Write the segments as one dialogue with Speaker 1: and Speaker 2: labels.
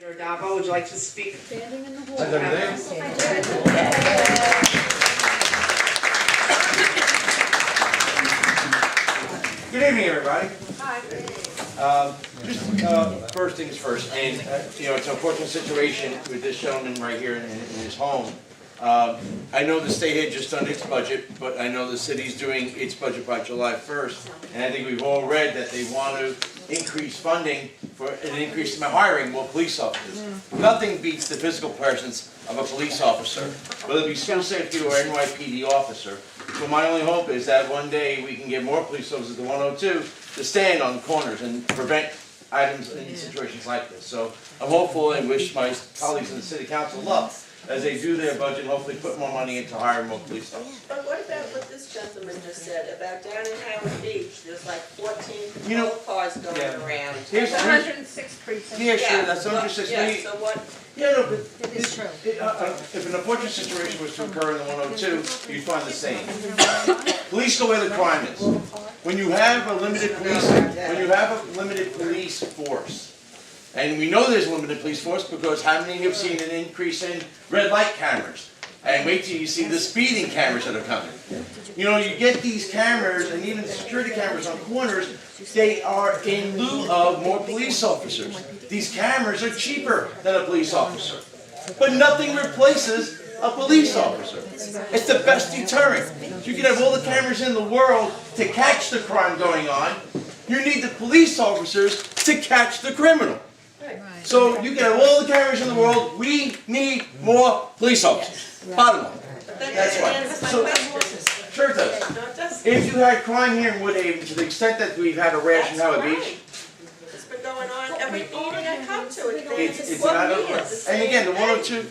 Speaker 1: Addabbo, would you like to speak?
Speaker 2: Standing in the hall.
Speaker 3: Good evening, everybody.
Speaker 1: Hi.
Speaker 3: First things first, and it's an unfortunate situation with this gentleman right here in his home. I know the state had just done its budget, but I know the city's doing its budget by July 1st, and I think we've all read that they want to increase funding for an increase in hiring more police officers. Nothing beats the physical presence of a police officer, whether it be school safety or NYPD officer. So my only hope is that one day we can get more police officers to 102 to stand on corners and prevent items in situations like this. So I'm hopeful and wish my colleagues in the city council luck as they do their budget, hopefully put more money into hiring more police officers.
Speaker 4: But what about what this gentleman just said about down in Howard Beach, there's like 14 cars going around.
Speaker 3: Here's
Speaker 2: 106 precincts.
Speaker 3: Yeah, sure, that's 106.
Speaker 4: Yeah, so what?
Speaker 3: Yeah, no, but
Speaker 2: It is true.
Speaker 3: if an unfortunate situation was to occur in the 102, you'd find the same. Police go where the crime is. When you have a limited police force, and we know there's a limited police force because how many have seen an increase in red light cameras? And wait till you see the speeding cameras that are coming. You know, you get these cameras and even security cameras on corners, they are in lieu of more police officers. These cameras are cheaper than a police officer. But nothing replaces a police officer. It's the best deterrent. You can have all the cameras in the world to catch the crime going on. You need the police officers to catch the criminal. So you can have all the cameras in the world, we need more police officers. Bottom line. That's why. So, sure it does. If you had crime here in Woodhaven, to the extent that we've had a rash in Howard Beach,
Speaker 4: It's been going on every meeting I come to.
Speaker 3: it's not over. And again, the 102,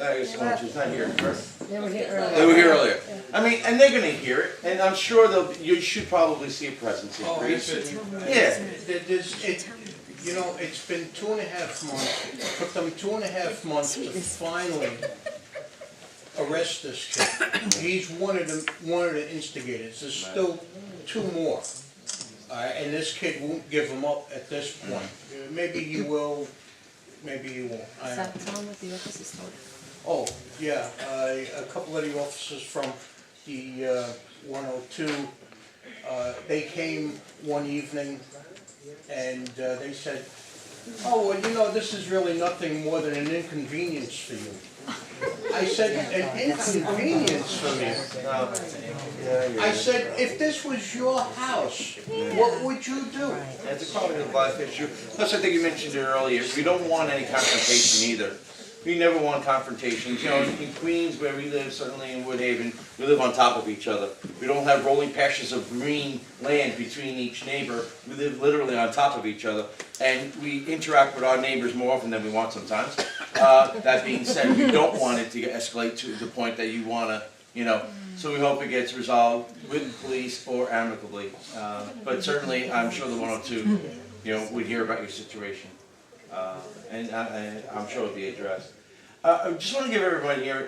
Speaker 3: I guess the 102's not here, correct?
Speaker 2: They were here earlier.
Speaker 3: They were here earlier. I mean, and they're gonna hear it, and I'm sure you should probably see a presence increase. Yeah.
Speaker 5: It's been 2.5 months, it took them 2.5 months to finally arrest this kid. He's one of the instigators, there's still 2 more. And this kid won't give him up at this point. Maybe he will, maybe he won't.
Speaker 2: Is that time with the officers told?
Speaker 5: Oh, yeah, a couple of the officers from the 102, they came one evening and they said, oh, well, this is really nothing more than an inconvenience for you. I said, an inconvenience for me? I said, if this was your house, what would you do?
Speaker 3: It's a quality of life issue. Plus, I think you mentioned it earlier, we don't want any confrontation either. We never want confrontations. In Queens, where we live, certainly in Woodhaven, we live on top of each other. We don't have rolling patches of green land between each neighbor. We live literally on top of each other. And we interact with our neighbors more often than we want sometimes. That being said, we don't want it to escalate to the point that you want to, so we hope it gets resolved with the police or amicably. But certainly, I'm sure the 102, would hear about your situation. And I'm sure it'll be addressed. I just want to give everybody here,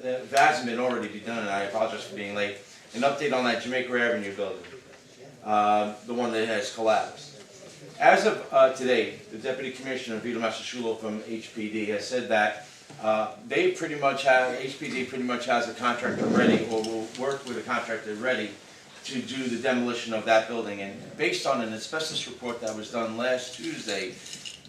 Speaker 3: if it hasn't been already done, and I apologize for being late, an update on that Jamaica Avenue building, the one that has collapsed. As of today, the Deputy Commissioner, Vito Massachulo from HPD, has said that HPD pretty much has a contractor ready, or will work with a contractor ready to do the demolition of that building. And based on an asbestos report that was done last Tuesday,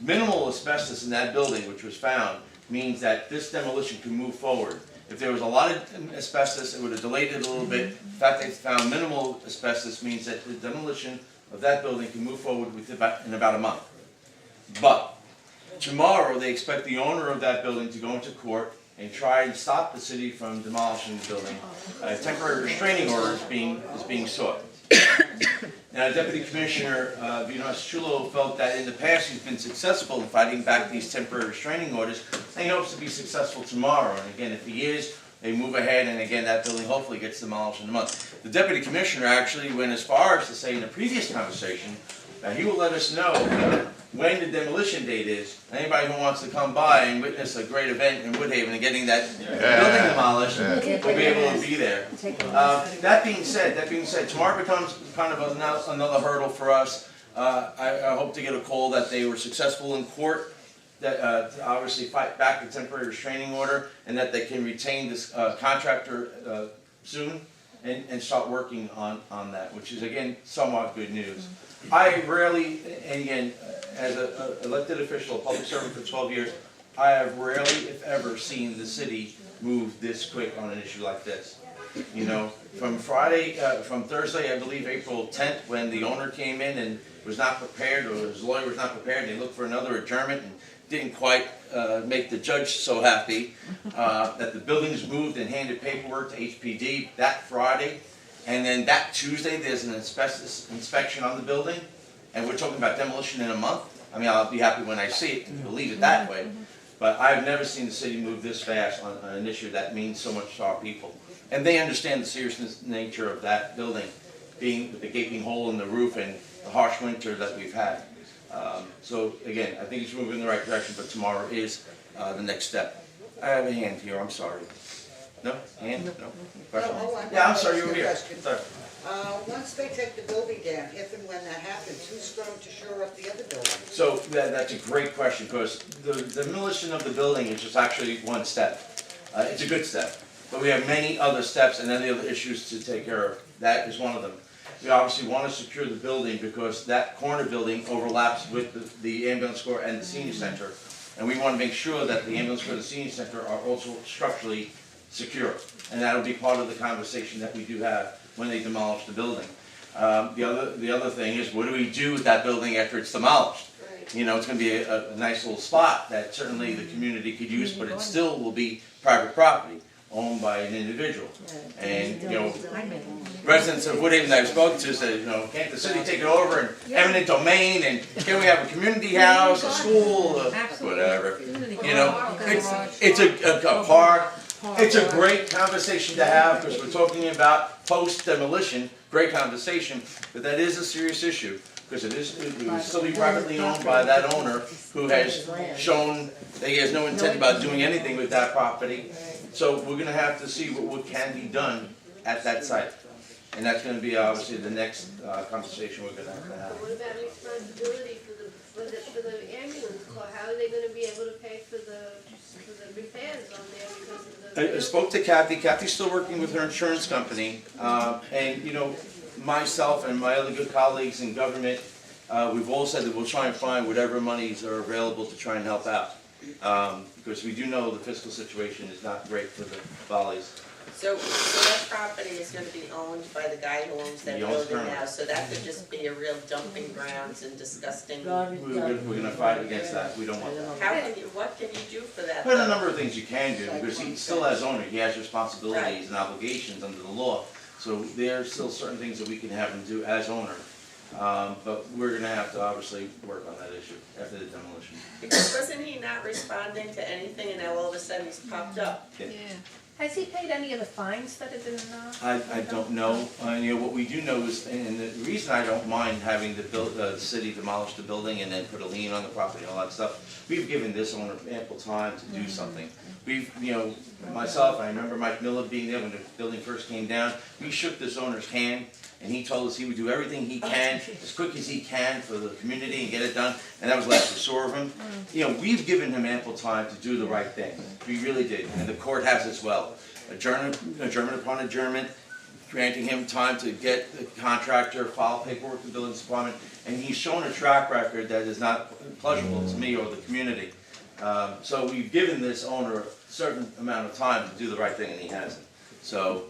Speaker 3: minimal asbestos in that building, which was found, means that this demolition can move forward. If there was a lot of asbestos, it would have delayed it a little bit. The fact that they found minimal asbestos means that the demolition of that building can move forward in about a month. But tomorrow, they expect the owner of that building to go into court and try and stop the city from demolishing the building. A temporary restraining order is being sought. Now, Deputy Commissioner Vito Massachulo felt that in the past he's been successful in fighting back these temporary restraining orders, and he hopes to be successful tomorrow. And again, if he is, they move ahead, and again, that building hopefully gets demolished in a month. The Deputy Commissioner actually went as far as to say in the previous conversation that he will let us know when the demolition date is. Anybody who wants to come by and witness a great event in Woodhaven and getting that building demolished will be able to be there. That being said, tomorrow becomes kind of another hurdle for us. I hope to get a call that they were successful in court that, to obviously fight back the temporary restraining order, and that they can retain this contractor soon, and start working on that, which is again somewhat good news. I rarely, and again, as an elected official, a public servant for 12 years, I have rarely, if ever, seen the city move this quick on an issue like this. You know, from Thursday, I believe, April 10th, when the owner came in and was not prepared, or his lawyer was not prepared, and they looked for another adjournment and didn't quite make the judge so happy, that the buildings moved and handed paperwork to HPD that Friday. And then that Tuesday, there's an asbestos inspection on the building, and we're talking about demolition in a month. I mean, I'll be happy when I see it and believe it that way. But I've never seen the city move this fast on an issue that means so much to our people. And they understand the seriousness nature of that building, being with the gaping hole in the roof and the harsh winter that we've had. So again, I think it's moving in the right direction, but tomorrow is the next step. I have a hand here, I'm sorry. No? Hand? No? Question? Yeah, I'm sorry, you were here. Sorry.
Speaker 1: Once they take the building down, if and when that happens, who's going to shore up the other building?
Speaker 3: So that's a great question, because the demolition of the building is just actually one step. It's a good step, but we have many other steps and any other issues to take care of. That is one of them. We obviously want to secure the building because that corner building overlaps with the ambulance corps and the senior center. And we want to make sure that the ambulance corps and the senior center are also structurally secure. And that'll be part of the conversation that we do have when they demolish the building. The other thing is, what do we do with that building after it's demolished?
Speaker 4: Right.
Speaker 3: You know, it's going to be a nice little spot that certainly the community could use, but it still will be private property owned by an individual. And, you know, residents of Woodhaven that I've spoken to said, you know, can't the city take it over and eminent domain, and can we have a community house, a school, whatever. You know, it's a park. It's a great conversation to have, because we're talking about post-demolition, great conversation, but that is a serious issue, because it will still be privately owned by that owner who has shown that he has no intent about doing anything with that property. So we're gonna have to see what can be done at that site. And that's gonna be obviously the next conversation we're gonna have to have.
Speaker 6: What about responsibility for the ambulance corps? How are they gonna be able to pay for the repairs on there because of the?
Speaker 3: I spoke to Kathy. Kathy's still working with her insurance company, and you know, myself and my other good colleagues in government, we've all said that we'll try and find whatever monies are available to try and help out, because we do know the fiscal situation is not great for the Follies.
Speaker 4: So that property is gonna be owned by the guy who owns that
Speaker 3: He owns
Speaker 4: building
Speaker 3: currently.
Speaker 4: now, so that could just be a real dumping grounds and disgusting.
Speaker 3: We're gonna fight against that. We don't want that.
Speaker 4: What can you do for that?
Speaker 3: There's a
Speaker 4: though?
Speaker 3: number of things you can do, because he still has owner, he has responsibilities and obligations under the law. So there are still certain things that we can have him do as owner. But we're gonna have to obviously work on that issue after the demolition.
Speaker 4: Because wasn't he not responding to anything, and now all of a sudden he's popped up?
Speaker 2: Yeah. Has he paid any of the fines that have been,
Speaker 3: I don't know, you know, what we do know is, and the reason I don't mind having the city demolish the building and then put a lien on the property and all that stuff, we've given this owner ample time to do something. We've, you know, myself, I remember Mike Miller being there when the building first came down, we shook this owner's hand, and he told us he would do everything he can, as quick as he can for the community and get it done, and that was last we saw of him. You know, we've given him ample time to do the right thing, we really did, and the court has as well. Adjournment upon adjournment, granting him time to get the contractor, file paperwork to the building department, and he's shown a track record that is not pleasurable to me or the community. So we've given this owner a certain amount of time to do the right thing, and he hasn't. So,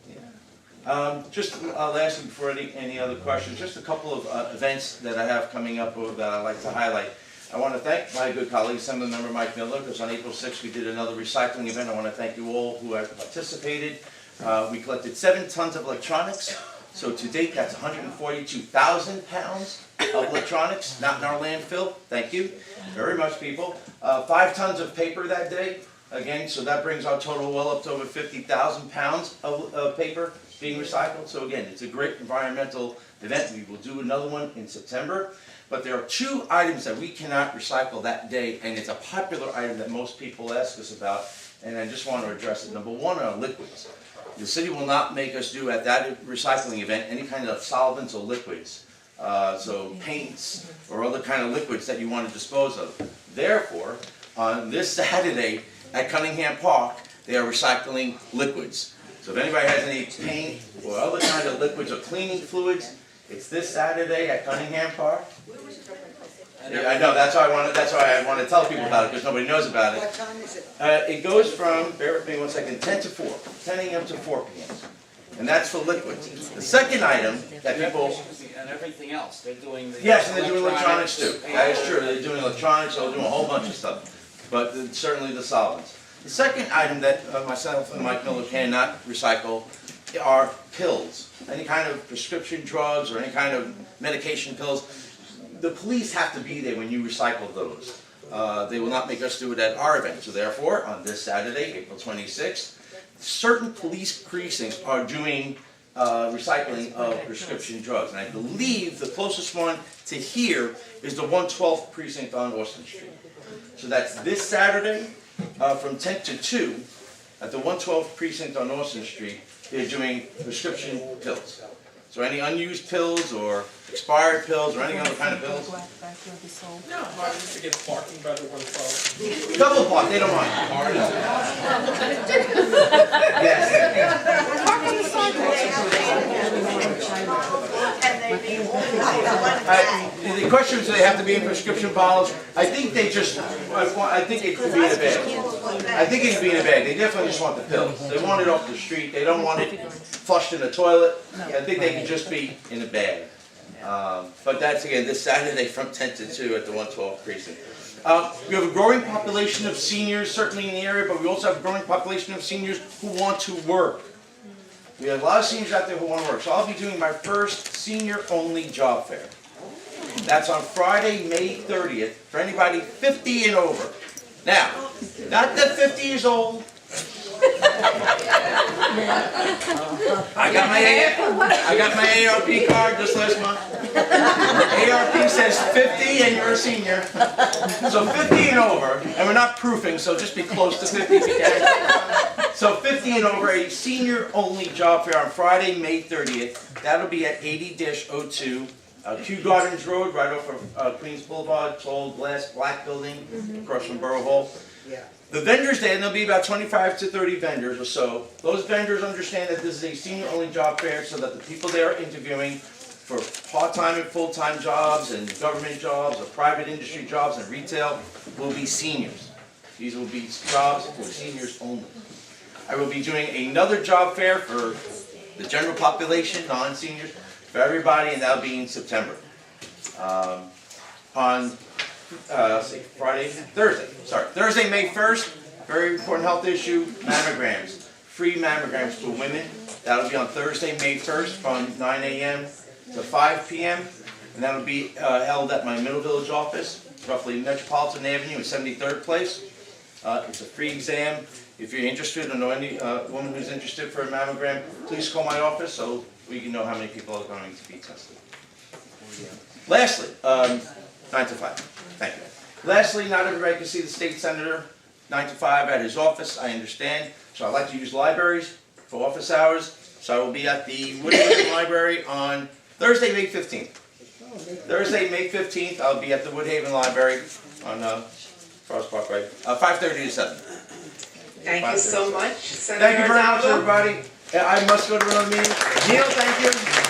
Speaker 3: yeah. Just lastly, before any other questions, just a couple of events that I have coming up that I'd like to highlight. I want to thank my good colleague, Assemblymember Mike Miller, because on April 6th we did another recycling event. I want to thank you all who have participated. We collected 7 tons of electronics. So to date, that's 142,000 pounds of electronics, not in our landfill. Thank you very much, people. 5 tons of paper that day. Again, so that brings our total well up to over 50,000 pounds of paper being recycled. So again, it's a great environmental event. We will do another one in September. But there are 2 items that we cannot recycle that day, and it's a popular item that most people ask us about, and I just want to address it. Number 1 are liquids. The city will not make us do at that recycling event any kind of solvents or liquids. so paints or other kind of liquids that you want to dispose of. Therefore, on this Saturday at Cunningham Park, they are recycling liquids. So if anybody has any paint or other kind of liquids or cleaning fluids, it's this Saturday at Cunningham Park. Yeah, I know, that's why I want to tell people about it, because nobody knows about it.
Speaker 1: What time is it?
Speaker 3: It goes from, bear with me 1 second, 10 to 4, 10 a.m. to 4 p.m. And that's for liquids. The second item that people...
Speaker 7: And everything else, they're doing the...
Speaker 3: Yes, and they're doing electronics too. That is true, they're doing electronics, they're doing a whole bunch of stuff. But certainly the solvents. The second item that myself and Mike Miller cannot recycle are pills. Any kind of prescription drugs or any kind of medication pills. The police have to be there when you recycle those. They will not make us do it at our event. So therefore, on this Saturday, April 26th, certain police precincts are doing recycling of prescription drugs. And I believe the closest one to here is the 112th precinct on Austin Street. So that's this Saturday from 10 to 2 at the 112th precinct on Austin Street. They're doing prescription pills. So any unused pills or expired pills or any other kind of pills?
Speaker 7: No, hard to get parking by the 112.
Speaker 3: Double park, they don't mind. Yes. The question is, do they have to be in prescription bottles? I think they just, I think it could be in a bag. I think it could be in a bag. They definitely just want the pills. They want it off the street. They don't want it flushed in the toilet. I think they can just be in a bag. But that's, again, this Saturday from 10 to 2 at the 112 precinct. We have a growing population of seniors, certainly in the area, but we also have a growing population of seniors who want to work. We have a lot of seniors out there who want to work. So I'll be doing my first senior-only job fair. That's on Friday, May 30th, for anybody 50 and over. Now, not that 50 years old. I got my ARP card just last month. ARP says 50 and you're a senior. So 50 and over, and we're not proofing, so just be close to 50 if you can. So 50 and over, a senior-only job fair on Friday, May 30th. That'll be at 80-02 Kew Gardens Road, right off of Queens Boulevard, tall glass black building across from Borough Hall.
Speaker 1: Yeah.
Speaker 3: The vendors there, and there'll be about 25 to 30 vendors or so. Those vendors understand that this is a senior-only job fair, so that the people they are interviewing for part-time and full-time jobs and government jobs or private industry jobs and retail will be seniors. These will be jobs for seniors only. I will be doing another job fair for the general population, non-seniors, for everybody, and that'll be in September. Thursday, May 1st, very important health issue, mammograms. Free mammograms for women. That'll be on Thursday, May 1st from 9 a.m. to 5 p.m. And that'll be held at my Middle Village office, roughly Metropolitan Avenue and 73rd Place. It's a free exam. If you're interested or know any woman who's interested for a mammogram, please call my office so we can know how many people are going to be tested. Lastly, 9 to 5. Thank you. Lastly, not everybody can see the state senator 9 to 5 at his office, I understand. So I like to use libraries for office hours. So I will be at the Woodhaven Library on Thursday, May 15th. Thursday, May 15th, I'll be at the Woodhaven Library on Forest Parkway, 5:30 to 7.
Speaker 8: Thank you so much, Senator
Speaker 3: Thank you very much,
Speaker 8: Addabbo.
Speaker 3: everybody. I must go to another meeting. Neil, thank you.